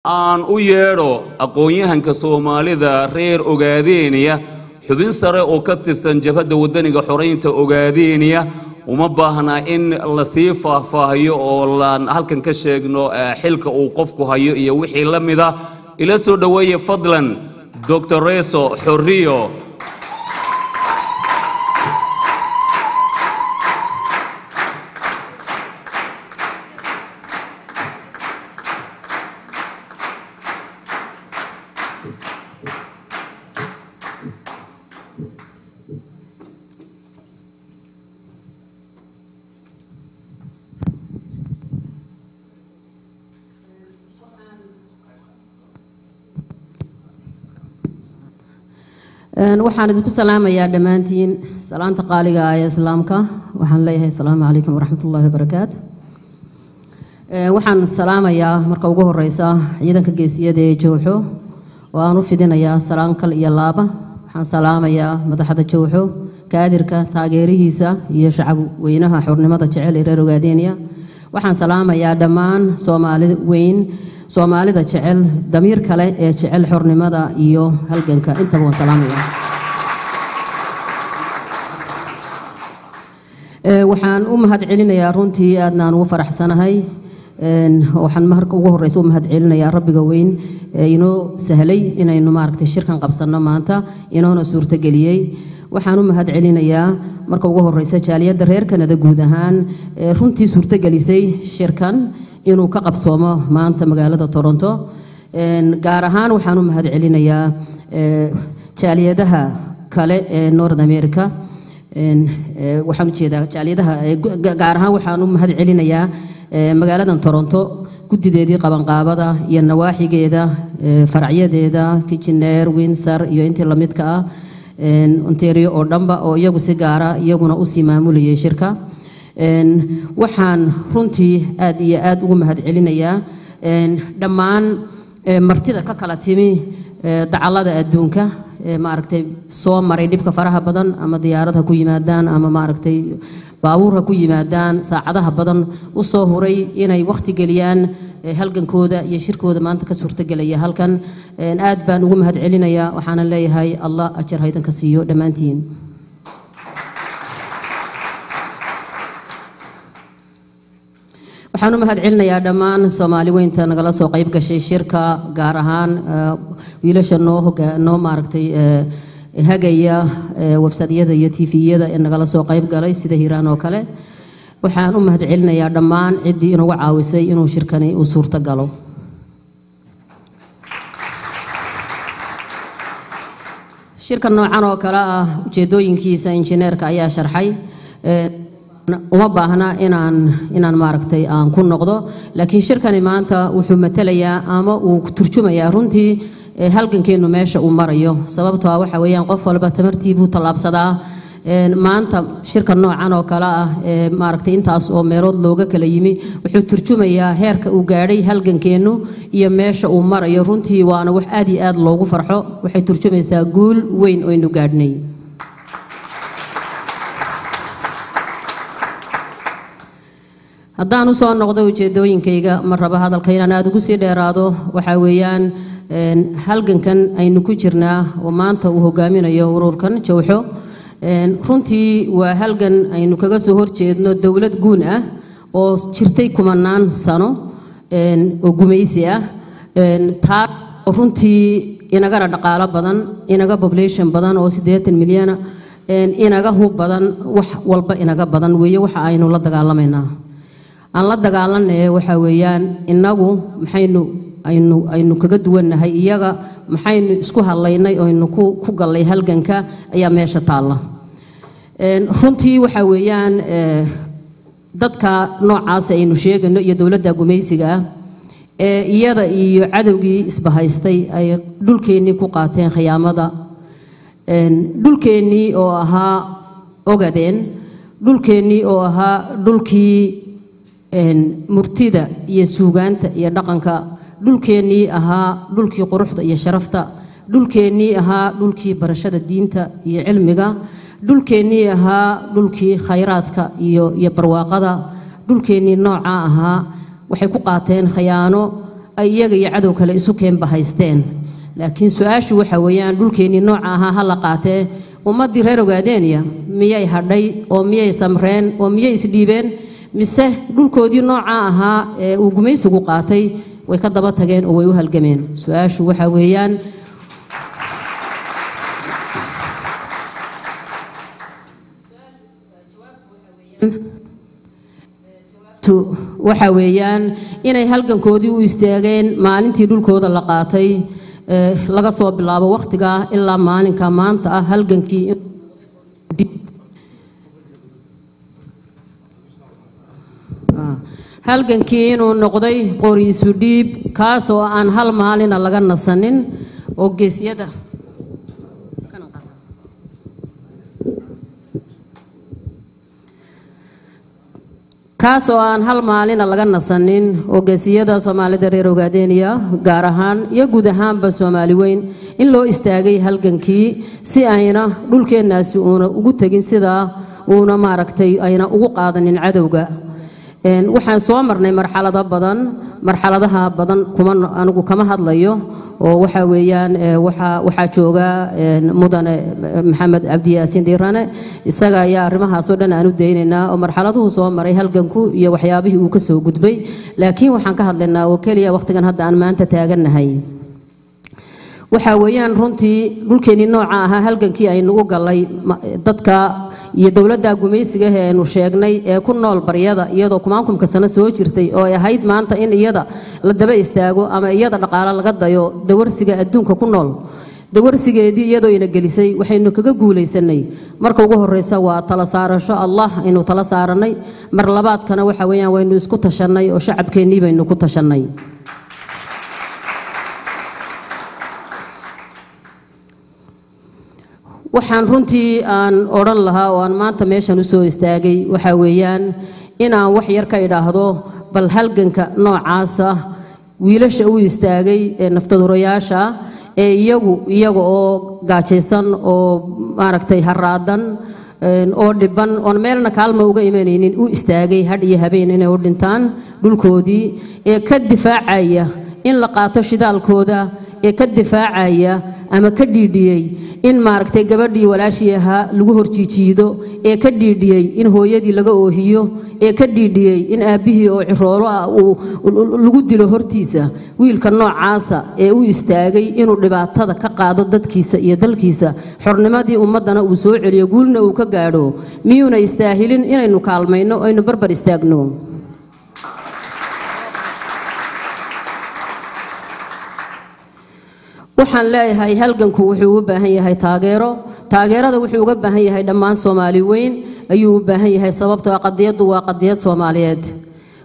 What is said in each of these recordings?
aan u yeedho aqoon-yahanka Soomaalida reer Ogaadeniya xubin sare oo ka tirsan jabhadda wadaniga xoreynta Ogaadeniya uma baahna in la sii faahfaahiyo oo laan halkan ka sheegno xilka uu qofku hayo iyo wixii la mid ah ila soo dhaweeye fadlan Dr. Reso Xorriyo waxaan idinku salaamayaa dhammaantiin salaanta qaaliga ah ee islaamka waxaan leeyahay assalaamu calaykum waraxmatullaahi wabarakaatu waxaan salaamayaa marka ugu horeysa ciidanka geesiyada ee Jowxo oo aan u fidinayaa salaan kal iyo laaba waxaan salaamayaa madaxda Jowxo kaadirka taageerihiisa iyo shacab weynaha xornimada jecel ee reer Ogaadeniya waxaan salaamayaa dhammaan Soomaalida jecel damiir kale ee jecel xornimada iyo halganka intaba waan salaamayaa waxaan u mahad celinayaa runtii aadnaan ugu faraxsanahay waxaan marka ugu horeysa u mahad celinayaa rabbiga weyn inoo sahlay inaynu maaragtay shirkan qabsano maanta inoona suurta geliyay waxaan u mahad celinayaa marka ugu horeysa jaaliyadda reer Kanada guud ahaan runtii suurta gelisay shirkan inuu ka qabsoomo maanta magaalada Toronto gaar ahaan waxaan u mahad celinayaa jaaliyadaha kale ee North America waxaan u jeedaa jaaliyadaha gaar ahaan waxaan u mahad celinayaa magaalada Toronto gudideedii qabanqaabada iyo nawaaxigeeda faracyadeeda Kitchener Windsor iyo intii la midka ah Ontario oo dhanba oo iyagu si gaar ah iyaguna u sii maamulayay shirka waxaan runtii aad iyo aad ugu mahad celinayaa dhammaan martida ka kala timi dacallada adduunka maaragtay soo maray dhibka faraha badan ama diyaaradaha ku yimaadaan ama maaragtay baabuurka ku yimaadaan saacadaha badan u soo huray inay waqti geliyaan halgankooda iyo shirkooda maanta ka suurtagelaya halkan aad baan ugu mahad celinayaa waxaan leeyahay Allah ajar haydan ka siiyo dhamaantiin waxaan u mahad celinayaa dhammaan Soomaali weynta nagala soo qayb gashay shirka gaar ahaan wiilasha noo maaragtay hagaya website-yada iyo TV-yada ee nagala soo qayb galay sida Hiiraan oo kale waxaan u mahad celinayaa dhammaan cidii inagu caawisay inuu shirkani uu suurta galo shirkan noocan oo kale ah ujeedooyinkiisa injineerka ayaa sharxay uma baahna inaan maaragtay aan ku noqdo laakiin shirkani maanta wuxuu matalayaa ama uu turjumayaa runtii halgankeenu meesha uu marayo sababtoo waxa weeyaan qof walba tamartiibu talaabsadaa maanta shirkan noocan oo kale ah maaragtay intaas oo meelood looga kala yimi wuxuu turjumayaa heerka uu gaadhay halgankeenu iyo meesha uu marayo runtii waana wax aad iyo aad loogu farxo waxay turjumaysaa guul weyn oo aynu gaadhnay haddaan u soo noqdo ujeedooyinkayga ma raba hadalka inaan aad ugu sii dheeraado waxa weeyaan halgankan aynu ku jirnaa oo maanta uu hogaaminayo ururkan Jowxo runtii waa halgan aynu kaga soo horjeedno dawlad guun ah oo jirtay kumanaan sano oo gumaysi ah taa runtii inagana dhaqaale badan inaga population badan oo 80 milyan inaga hub badan wax walba inaga badan weeye waxa aynu la dagaalamayna aan la dagaalanay waxa weeyaan inagu maxaynu aynu kaga duwanahay iyaga maxaynu isku hadlaynay oo aynu ku galay halganka ayaa meesha taala runtii waxa weeyaan dadka noocaas aynu sheegano iyo dawladda gumaysiga ee iyada iyo cadawgii isbahaystay ay dhulkeenii ku qaateen khiyaamada dhulkeenii oo ahaa ogadeen dhulkeenii oo ahaa dhulkii murtida iyo suugaanta iyo dhaqanka dhulkeenii ahaa dhulkii quruxda iyo sharafta dhulkeenii ahaa dhulkii barashada diinta iyo cilmiga dhulkeenii ahaa dhulkii khayraadka iyo barwaaqada dhulkeenii nooca ahaa waxay ku qaateen khiyaano ay iyaga iyo cadow kale isu keenba haysteen laakiin su'aashu waxa weeyaan dhulkeenii nooca ahaa ha la qaatee ummaddii reer Ogaadeeniya miyay hadhay oo miyay samreen oo miyay isdhiibeen mise dhulkoodii nooca ahaa ee uu gumaysigu qaatay way ka daba tageen oo way u halgameen su'aashu waxa weeyaan waxa weeyaan inay halgankoodii u istaageen maalintii dhulkooda la qaatay laga soo bilaabo waqtiga ilaa maalinka maanta ah halgankii inuu noqday qori isu dhiib kaas oo aan hal maalina laga nasanin oo geesiyada kaas oo aan hal maalina laga nasanin oo geesiyada Soomaalida reer Ogaadeeniya gaar ahaan iyo guud ahaanba Soomaali weyn in loo istaagay halgankii si ayna dhulkeenaasi ugu tagin sida uuna maaragtay ayna ugu qaadanin cadowga waxaan soo marnay marxaladaha badan kuma anigu kama hadlayo oo waxa weeyaan waxa jooga mudane maxamed cabdi yaasin diirane isaga ayaa arrimahaas oo dhan aan u daynaynaa oo marxaladuhu soo maray halganku iyo waxyaabihii uu ka soo gudbay laakiin waxaan ka hadlaynaa oo kaliya waqtigan hadda aan maanta taaganahay waxa weeyaan runtii dhulkeenii nooca ahaa halgankii aynu u galay dadka iyo dawladda gumaysiga ee aynu sheegnay ee ku nool baryada iyadoo kumaankumka sano soo jirtay oo ay ahayd maanta in iyada la daba istaago ama iyada dhaqaale laga dayo dawarsiga adduunka ku nool dawarsigeedii iyadoo ina gelisay waxaynu kaga guulaysanay marka ugu horeysa waa tala saarasho Allah inuu tala saaranay mar labaadkana waxa weeyaan waynu isku tashanay oo shacabkeenii baynu ku tashanay waxaan runtii aan oran lahaa oo aan maanta meeshan u soo istaagay waxa weeyaan in aan wax yar ka idhaahdo bal halganka noocaasa wiilasha u istaagay ee naftadurayaasha ee iyaga oo gaajaysan oo maaragtay haraadan oo dhiban oo meelna kaalmo uga imanaynin u istaagay had iyo habeen inay u dhintaan dhulkoodii ee ka difaacaya in la qaato shidaalkooda ee ka difaacaya ama ka dhiidhiyay in maaragtay gabadhii walaashii ahaa lagu horjiijiido ee ka dhiidhiyay in hooyadii laga oohiyo ee ka dhiidhiyay in aabbihii oo ciroolo ah lagu dilo hortiisa wiilka noocaasa ee u istaagay inuu dhibaatada ka qaado dadkiisa iyo dalkiisa xornimadii ummadana uu soo celiyo guulna uu ka gaadho miyuuna istaahilin inaynu kaalmayno aynu barbar istaagno waxaan leeyahay halganku wuxuu u baahan yahay taageerada wuxuu uga baahan yahay dhammaan Soomaali weyn ayuu u baahan yahay sababtoo qadiyadu waa qadiyad Soomaaliyeed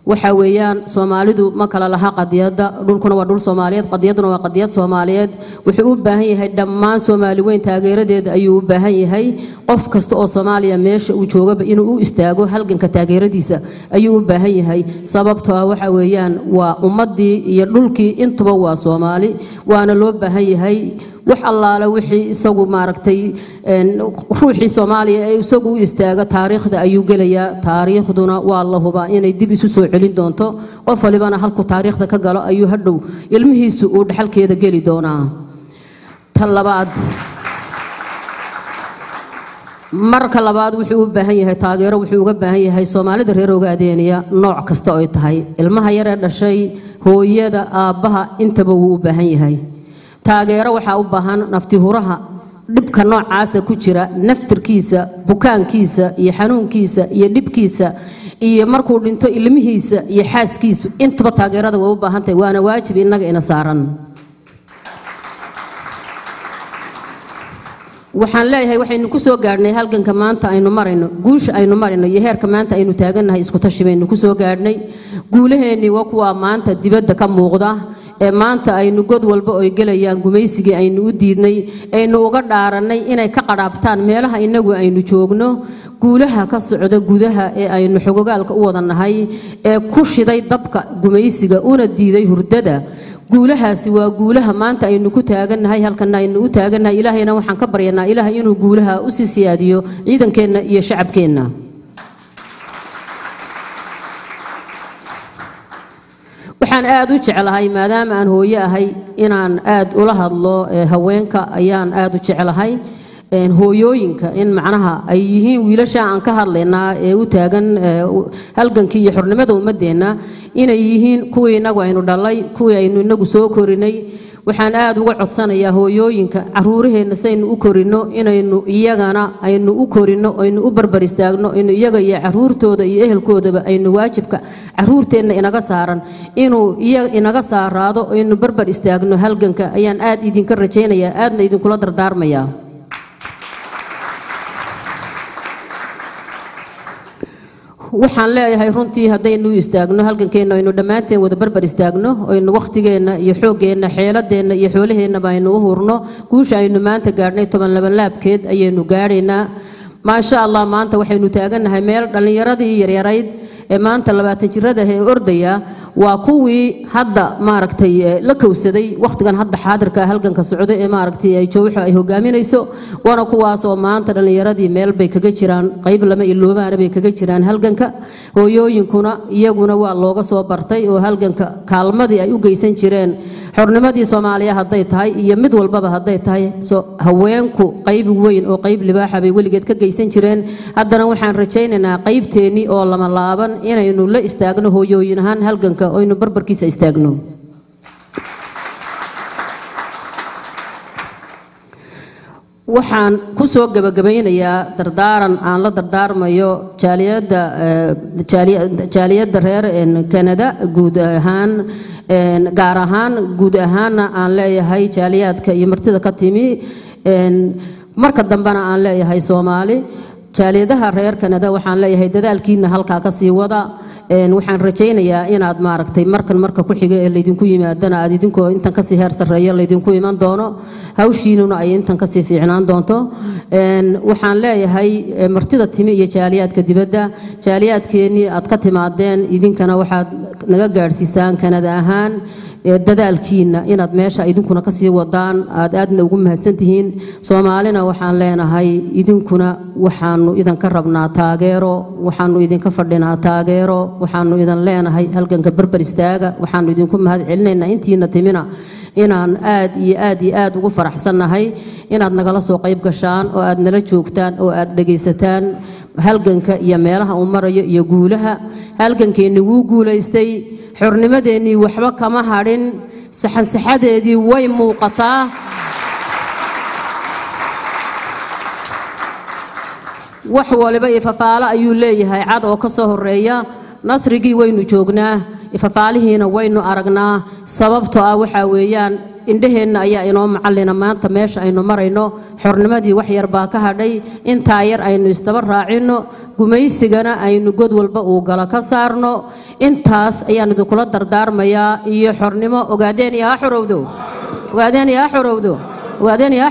waxa weeyaan Soomaalidu ma kala laha qadiyada dhulkuna waa dhul Soomaaliyeed qadiyaduna waa qadiyad Soomaaliyeed wuxuu u baahan yahay dhammaan Soomaali weyn taageeradeeda ayuu u baahan yahay qof kasta oo Soomaaliya meesha uu jooga inuu u istaago halganka taageeradiisa ayuu u baahan yahay sababtoo waxa weeyaan waa ummadii iyo dhulkii intuba waa Soomaali waana loo baahan yahay wax allaala wixii isagu maaragtay ruuxii Soomaaliya ee isagu u istaaga taariikhda ayuu gelayaa taariikhduna waa la hubaa inay dib isu soo celin doonto qof walibana halku taariikhda ka galo ayuu hadhow ilmihiisu uu dhaxalkeeda geli doonaa talabaad marka labaad wuxuu u baahan yahay taageero wuxuu uga baahan yahay Soomaalida reer Ogaadeeniya nooc kasta oo ay tahay ilmaha yar ee dhashay hooyada aabbaha intaba wuu u baahan yahay taageero waxa u baahan nafti huraha dhibka noocaasa ku jira naftirkiisa bukaankiisa iyo xanuunkiisa iyo dhibkiisa iyo markuu dhinto ilmihiisa iyo xaaskiisu intaba taageerada way u baahan tahay waana waajib inaga ina saaran waxaan leeyahay waxaynu ku soo gaadhnay halganka maanta aynu marayno guusha aynu marayno iyo heerka maanta aynu taaganahay isku tashi baynu ku soo gaadhnay guulaheennii waa kuwa maanta dibadda ka muuqda ee maanta aynu god walba oo gelayaan gumaysigii aynu u diidnay aynu uga dhaaranay inay ka qaraabtaan meelaha inagu aynu joogno guulaha ka socda gudaha ee aynu xogogaalka u wadanahay ee ku shiday dabka gumaysiga una diiday hurdada guulahaasi waa guulaha maanta aynu ku taaganahay halkan aynu u taaganahay ilaahayna waxaan ka baryanaa ilaahay inuu guulaha u sii siyaadiyo ciidankeena iyo shacabkeena waxaan aad u jecelahay maadaama aan hooyo ahay inaan aad ula hadlo haweenka ayaan aad u jecelahay hooyooyinka in macnaha ay yihiin wiilasha aan ka hadlaynaa ee u taagan halgankii iyo xornimada ummadeena inay yihiin kuwii inagu aynu dhalay kuwii aynu inagu soo korinay waxaan aad uga codsanayaa hooyooyinka caruuraheena saynu u korino inaynu iyagana aynu u korino aynu u barbar istaagno in iyaga iyo caruurtooda iyo ehelkoodaba aynu waajibka caruurteena inaga saaran inuu iyaga inaga saaraado aynu barbar istaagno halganka ayaan aad idinka rajaynayaa aadna idinkula dardaarmayaa waxaan leeyahay runtii haddaynu istaagno halgankeena aynu dhammaanteen wada barbar istaagno aynu waqtigeena iyo xooggeena xeeladeena iyo xoolaheennaba aynu u hurno guusha aynu maanta gaadhnay 12 laabkeed ayaynu gaadhaynaa maasha allah maanta waxaynu taagannahay meel dhallinyaradii yaryarayd ee maanta 20 jirada ee ordaya waa kuwii hadda maaragtay la kowsaday waqtigan hadda xaadirka halganka socdo ee maaragtay ay jooxo ay hogaaminayso wana kuwaas oo maanta dhalinyaradii meel bay kaga jiraan qayb lama iloobaana bay kaga jiraan halganka hooyooyinkuna iyaguna waa looga soo bartay oo halganka kaalmadii ay u geysan jireen xornimadii Soomaaliya haday tahay iyo mid walbaba haday tahay haweenku qayb weyn oo qayb libaaxa bay waligeed ka geysan jireen haddana waxaan rajaynaynaa qaybteeni oo lama laaban inaynu la istaagno hooyooyin ahaan halganka oo aynu barbarkiisa istaagno waxaan ku soo gabagabeynayaa dardaaran aan la dardaarmayo jaaliyadda reer Canada guud ahaan gaar ahaan guud ahaanna aan leeyahay jaaliyadka iyo martida ka timi marka dambana aan leeyahay Soomaali jaaliyadaha reer Canada waxaan leeyahay dadaalkiina halka ka sii wada waxaan rajaynayaa inaad maaragtay marka ku xiga ee leedinku yimaadana aad idinkoo intan ka sii heer sareeyo leedinku iman doono hawshiinuna ay intan ka sii fiicnaan doonto waxaan leeyahay martida timi iyo jaaliyadka dibadda jaaliyadkeeni aad ka timaadeen idinkana waxaad naga gaarsiisaan Canada ahaan dadaalkiina inaad meesha idinkuna ka sii wadaan aadna ugu mahadsantihiin Soomaalina waxaan leenahay idinkuna waxaanu idin ka rabnaa taageero waxaanu idin ka fadhinaa taageero waxaanu idin leenahay halganka barbar istaaga waxaanu idinku mahad celinaynaa intiina timina inaan aad ugu faraxsanahay inaad nagala soo qayb gashaan oo aad nala joogtaan oo aad dhageysataan halganka iyo meelaha uu marayo iyo guulaha halgankeeni wuu guuleystay xornimadeeni waxba kama hadhin saxadeedii way muuqataa wax waliba ifafaala ayuu leeyahay cad oo ka soo horeeya nasrigii waynu joognaa ifafaalihiina waynu aragnaa sababtoo ah waxa weeyaan indhaheenna ayaa inoo macallina maanta meesha aynu marayno xornimadii wax yar baa ka hadhay intaa yar aynu istaba raacino gumaysigana aynu god walba uu gala ka saarno intaas ayaan idinkula dardaarmayaa iyo xornimo ogaadeen yaa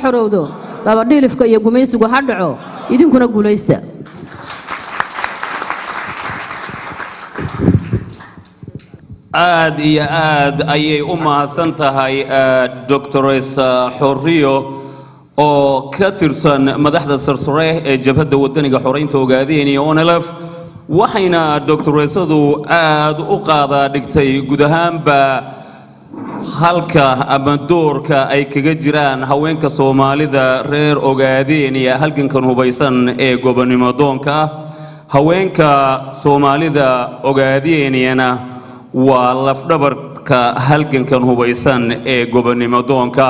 xorowdo laba dhilifka iyo gumaysigu ha dhaco idinkuna guulaysta aad iyo aad ayay u mahadsan tahay Dr. Xorriyo oo ka tirsan madaxda sarsare ee jabhadda wadaniga xoreynta ogaadeenaya ONLF waxayna Dr.sadu aad u qaadaa dhigtay guud ahaanba halka ama doorka ay kaga jiraan haweenka Soomaalida reer ogaadeenaya halgankan hubaysan ee gobonimo doonka haweenka Soomaalida ogaadeenayana waa lafdhabarka halgankan hubaysan ee gobonimo doonka